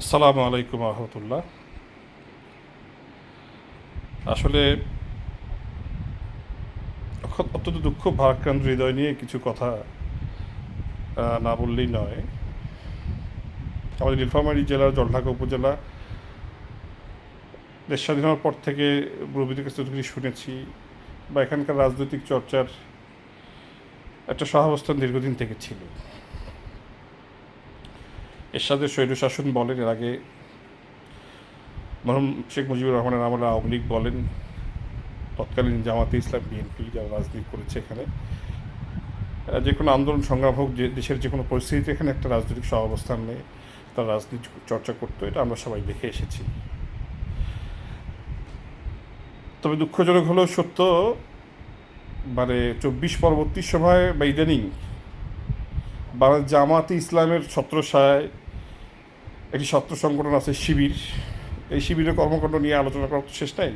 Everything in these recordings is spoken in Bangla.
আসসালামু আলাইকুম রহমতুল্লাহ। আসলে অত্যন্ত দুঃখ ভারাক্রান্ত হৃদয় নিয়ে কিছু কথা না বললেই নয়। আমাদের নীলফামারী জেলার জলঢাকা উপজেলা দেশ স্বাধীন হওয়ার পর থেকে মুরব্বীদের কাছে যতটুকু শুনেছি বা এখানকার রাজনৈতিক চর্চার একটা সহাবস্থান দীর্ঘদিন থেকে ছিল। এরশাদের স্বৈরশাসন বলেন, এর আগে মরহুম শেখ মুজিবুর রহমানের আমলে আওয়ামী লীগ বলেন, তৎকালীন জামাতে ইসলাম বিএনপি যারা রাজনীতি করেছে এখানে, যে কোনো আন্দোলন সংগ্রাম হোক, যে দেশের যে কোনো পরিস্থিতিতে এখানে একটা রাজনৈতিক সহাবস্থান নিয়ে তার রাজনীতি চর্চা করতো, এটা আমরা সবাই দেখে এসেছি। তবে দুঃখজনক হলেও সত্য, মানে 24 পরবর্তী সময় বা ইদানিং বাংলাদেশ জামাতে ইসলামের ছত্রছায়ায় একটি ছাত্র সংগঠন আছে শিবির। এই শিবিরের কর্মকাণ্ড নিয়ে আলোচনা করার তো শেষ নাই।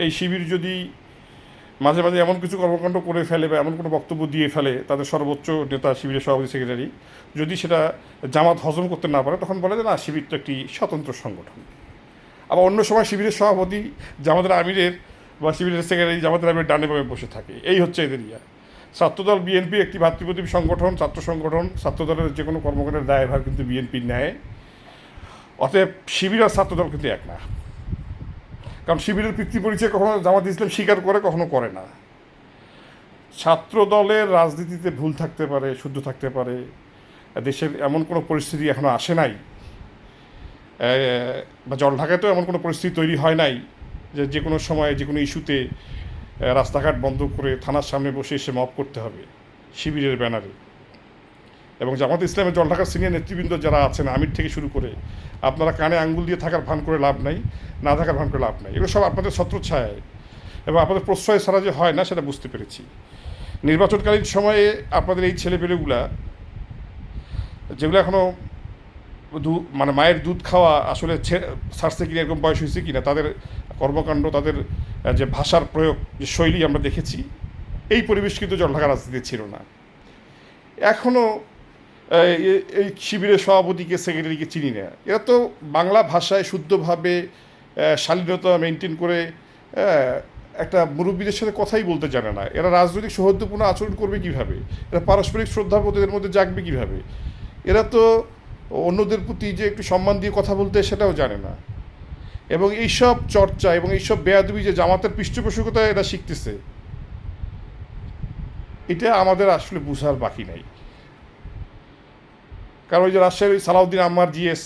এই শিবির যদি মাঝে মাঝে এমন কিছু কর্মকাণ্ড করে ফেলে বা এমন কোনো বক্তব্য দিয়ে ফেলে, তাদের সর্বোচ্চ নেতা শিবিরের সভাপতি সেক্রেটারি যদি সেটা জামাত হজম করতে না পারে, তখন বলে যে না, শিবির তো একটি স্বতন্ত্র সংগঠন। আবার অন্য সময় শিবিরের সভাপতি জামাতের আমিরের বা শিবিরের সেক্রেটারি জামাতের আমিরের ডানে বামে বসে থাকে। এই হচ্ছে এদের ইয়া। ছাত্রদল বিএনপি একটি ভাতৃপ্রতিম সংগঠন, ছাত্র সংগঠন। ছাত্রদলের যে কোনো কর্মকাণ্ডের দায়ভার কিন্তু বিএনপির নেয়। অতএব শিবির আর ছাত্রদল কিন্তু এক না। কারণ শিবিরের পিতৃ পরিচয় কখনো জামাত ইসলাম স্বীকার করে, কখনো করে না। ছাত্র দলের রাজনীতিতে ভুল থাকতে পারে, শুদ্ধ থাকতে পারে। দেশের এমন কোনো পরিস্থিতি এখনো আসে নাই, বা জলঢাকাতেও এমন কোনো পরিস্থিতি তৈরি হয় নাই যে যে কোনো সময় যে কোনো ইস্যুতে রাস্তাঘাট বন্ধ করে থানার সামনে বসে এসে মব করতে হবে শিবিরের ব্যানারে। এবং জামাত ইসলামের জলঢাকার সিনিয়র নেতৃবৃন্দ যারা আছেন, আমির থেকে শুরু করে, আপনারা কানে আঙ্গুল দিয়ে থাকার ভান করে লাভ নাই, না থাকার ভান করে লাভ নাই। এগুলো সব আপনাদের ছত্রছায়ায় এবং আপনাদের প্রশ্রয় ছাড়া যে হয় না সেটা বুঝতে পেরেছি। নির্বাচনকালীন সময়ে আপনাদের এই ছেলেপেলেগুলা, যেগুলো এখনও মানে মায়ের দুধ খাওয়া আসলে ছাড়ছে কিনা, এরকম বয়স হয়েছে কিনা, তাদের কর্মকাণ্ড, তাদের যে ভাষার প্রয়োগ, যে শৈলী আমরা দেখেছি, এই পরিবেশ কিন্তু জলঢাকা রাজনীতিতে ছিল না। এখনও এই শিবিরের সভাপতিকে সেক্রেটারিকে চিনি না। এরা তো বাংলা ভাষায় শুদ্ধভাবে শালীনতা মেনটেন করে একটা মুরব্বীদের সাথে কথাই বলতে জানে না। এরা রাজনৈতিক সৌহার্দ্যপূর্ণ আচরণ করবে কীভাবে? এরা পারস্পরিক শ্রদ্ধাবোধ এদের মধ্যে জাগবে কীভাবে? এরা তো অন্যদের প্রতি যে একটু সম্মান দিয়ে কথা বলতে, সেটাও জানে না। এবং এইসব চর্চা এবং এইসব বেয়াদবি যে জামাতের পৃষ্ঠপোষকতায় এরা শিখতেছে, এটা আমাদের আসলে বোঝার বাকি নাই। কারণ ওই যে রাজশাহীর সালাউদ্দিন আম্মার জিএস,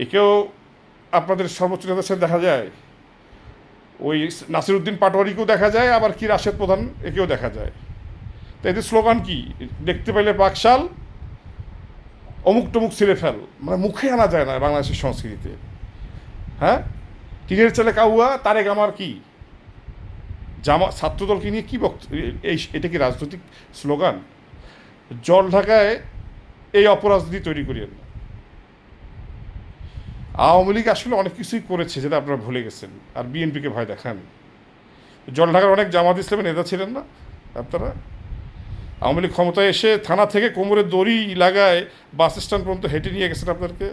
একেও আপনাদের সর্বোচ্চ নেতার সাথে দেখা যায়। ওই নাসিরউদ্দিন পাটোয়ারিকেও দেখা যায়, আবার কি রাশেদ প্রধান, একেও দেখা যায়। তো এদের স্লোগান কি? দেখতে পেলে বাকশাল, অমুক টমুক ছিঁড়ে ফেল। মানে মুখে আনা যায় না বাংলাদেশের সংস্কৃতিতে। হ্যাঁ, টিনের ছেলে কাউয়া, তারেক আমার কি ছাত্রদলকে নিয়ে কী এটা কি রাজনৈতিক স্লোগান? জলঢাকায় এই অপরাজনীতি তৈরি করিয়েন না। আওয়ামী লীগ আসলে অনেক কিছুই করেছে যেটা আপনারা ভুলে গেছেন, আর বিএনপিকে ভয় দেখান। জলঢাকার অনেক জামাত ইসলামের নেতা ছিলেন না আপনারা? আওয়ামী লীগ ক্ষমতায় এসে থানা থেকে কোমরে দড়ি লাগায় বাস স্ট্যান্ড পর্যন্ত হেঁটে নিয়ে গেছেন আপনাদেরকে।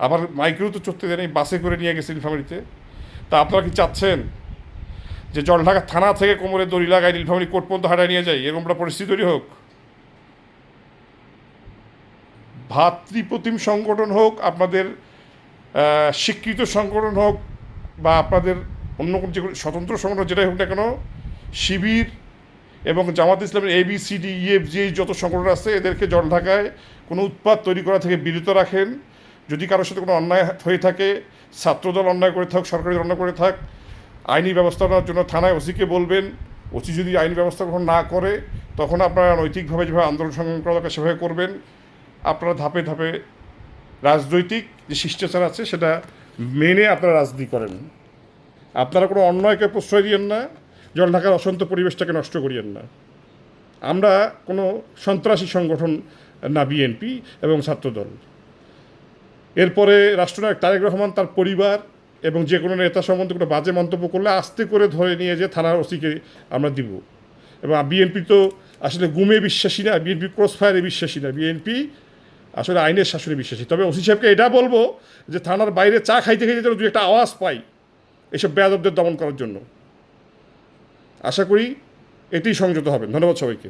আবার মাইক্রো তো চড়তে দেন, বাসে করে নিয়ে গেছেন নীলফামারীতে। তা আপনারা কি চাচ্ছেন যে জলঢাকা থানা থেকে কোমরে দড়ি লাগায় নীলফামারী কোর্ট পর্যন্ত হাঁটায় নিয়ে যায়, এরকম একটা পরিস্থিতি তৈরি হোক? ভাতৃপ্রতিম সংগঠন হোক, আপনাদের স্বীকৃত সংগঠন হোক, বা আপনাদের অন্য কোনো যে স্বতন্ত্র সংগঠন যেটাই হোক না কেন, শিবির এবং জামাত ইসলামের ABCD EF যে যত সংগঠন আছে, এদেরকে জলঢাকায় কোনো উৎপাত তৈরি করা থেকে বিরত রাখেন। যদি কারোর সাথে কোনো অন্যায় হয়ে থাকে, ছাত্রদল অন্যায় করে থাক, সরকারি দল অন্যায় করে থাক, আইনি ব্যবস্থা নেওয়ার জন্য থানায় ওসিকে বলবেন। ওসি যদি আইনি ব্যবস্থা গ্রহণ না করে, তখন আপনারা নৈতিকভাবে যেভাবে আন্দোলন সংগ্রাম করা দরকার সেভাবে করবেন। আপনারা ধাপে ধাপে রাজনৈতিক যে শিষ্টাচার আছে সেটা মেনে আপনারা রাজনীতি করেন। আপনারা কোনো অন্যায়কে প্রশ্রয় দিয়েন না, জলঢাকার অশান্ত পরিবেশটাকে নষ্ট করিয়েন না। আমরা কোনো সন্ত্রাসী সংগঠন না বিএনপি এবং ছাত্রদল। এরপরে রাষ্ট্রনায়ক তারেক রহমান তার পরিবার এবং যে কোনো নেতা সম্বন্ধে কোনো বাজে মন্তব্য করলে আস্তে করে ধরে নিয়ে যে থানার ওসিকে আমরা দিব। এবং বিএনপি তো আসলে গুমে বিশ্বাসী না, বিএনপি ক্রস ফায়ারে বিশ্বাসী না। বিএনপি আসলে আইনের শাসনে বিশ্বাসী। তবে ওসি সাহেবকে এটা বলবো যে থানার বাইরে চা খাইতে খাইতে যেন দু একটা আওয়াজ পাই এসব বেয়াদবদের দমন করার জন্য। আশা করি এতেই সংযত হবেন। ধন্যবাদ সবাইকে।